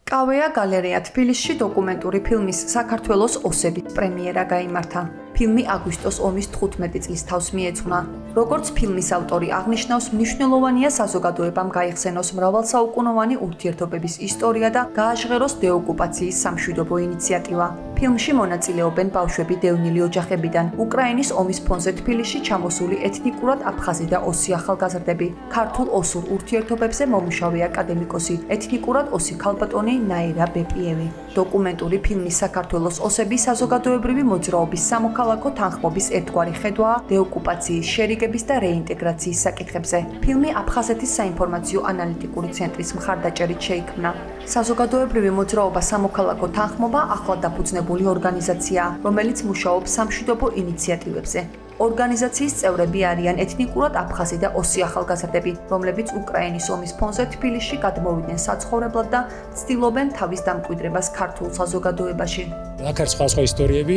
კავეა გალერეა თბილისში დოკუმენტური ფილმის საქართველოს ოსების პრემიერა გაიმართა. ფილმი აგვისტოს ომის 15 წლის თავს მიეძღვნა. როგორც ფილმის ავტორი აღნიშნავს, მნიშვნელოვანია საზოგადოებამ გაიხსენოს მრავალსაუკუნოვანი ურთიერთობების ისტორია და გააჟღეროს დეოკუპაციის სამშვიდობო ინიციატივა. ფილმში მონაწილეობენ ბავშვები დევნილი ოჯახებიდან, უკრაინის ომის ფონზე თბილისში ჩამოსული ეთნიკურად აფხაზი და ოსი ახალგაზრდები, ქართულ-ოსურ ურთიერთობებზე მომუშავე აკადემიკოსი, ეთნიკურად ოსი ქალბატონი ნაირა ბეპიევი. დოკუმენტური ფილმის საქართველოს ოსები საზოგადოებრივი მოძრაობის სამოქალაქო თანხმობის ერთგვარი ხედვაა დეოკუპაციის, შერიგების და რეინტეგრაციის საკითხებზე. ფილმი აფხაზეთის საინფორმაციო ანალიტიკური ცენტრის მხარდაჭერით შეიქმნა. საზოგადოებრივი მოძრაობა სამოქალაქო თანხმობა ახლად დაფუძნებული ორგანიზაციაა, რომელიც მუშაობს სამშვიდობო ინიციატივებზე. ორგანიზაციის წევრები არიან ეთნიკურად აფხაზი და ოსი ახალგაზრდები, რომლებიც უკრაინის ომის ფონზე თბილისში გადმოვიდნენ საცხოვრებლად და ცდილობენ თავის დამკვიდრებას ქართულ საზოგადოებაში. აქ არის სხვა ისტორიები,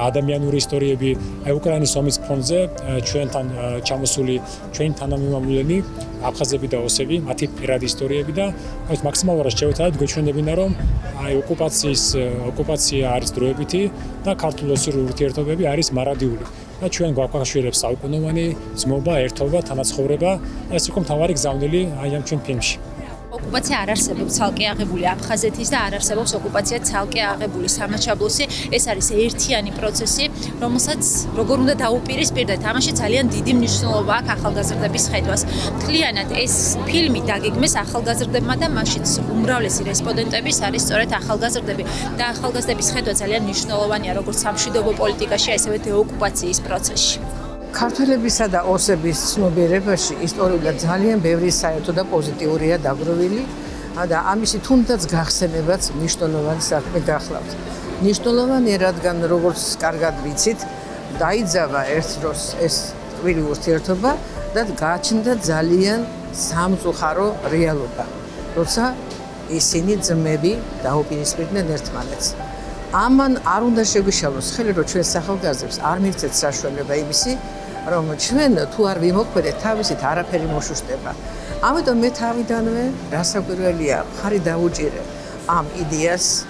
ადამიანური ისტორიები, უკრაინის ომის ფონზე ჩვენთან ჩამოსული ჩვენი თანამემამულენი, აფხაზები და ოსები, მათი პირადი ისტორიები და მაქსიმალურად შევეცადეთ გვეჩვენებინა, რომ ოკუპაცია არის დროებითი და ქართულ-ოსური ურთიერთობები არის მარადიული. და ჩვენ გვაქვეყნებს საუკუნოვანი ძმობა, ერთობა, თანაცხოვრება, ეს იყო მთავარი გზავნილი ამ ჩვენ ფილმში. ოკუპაცია არ არსებობს ცალკე აღებული აფხაზეთის და არ არსებობს ოკუპაცია ცალკე აღებული სამაჩაბლოსი. ეს არის ერთიანი პროცესი, რომელსაც როგორ უნდა დაუპირისპირდეთ, ამაში ძალიან დიდი მნიშვნელობა აქვს ახალგაზრდების ხედვას. მთლიანად ეს ფილმი დაგეგმეს ახალგაზრდებმა და მაშიც უმრავლესი რესპონდენტების არის სწორედ ახალგაზრდები და ახალგაზრდების ხედვა ძალიან მნიშვნელოვანია როგორც სამშვიდობო პოლიტიკაში, ასევე დეოკუპაციის პროცესში. ქართველებისა და ოსების ცნობიერებაში ისტორიულად ძალიან ბევრი საერთო და პოზიტიურია დაგროვილი და ამისი თუნდაც გახსენებაც მნიშვნელოვანი საქმე გახლავთ. მნიშვნელოვანია, რადგან როგორც კარგად ვიცით, დაიძაბა ერთ დროს ეს ტკბილი ურთიერთობა და გააჩნდა ძალიან სამწუხარო რეალობა, როცა ისინი ძმები დაუპირისპირდნენ ერთმანეთს. ამან არ უნდა შეგვიშალოს ხელი, რომ ჩვენ ახალგაზრდებს არ მივცეთ საშუალება იმისი, რომ ჩვენ თუ არ ვიმოქმედეთ, თავისით არაფერი მოშუშტება. ამიტომ მე თავიდანვე რასაკვირველია, მხარი დავუჭირე ამ იდეას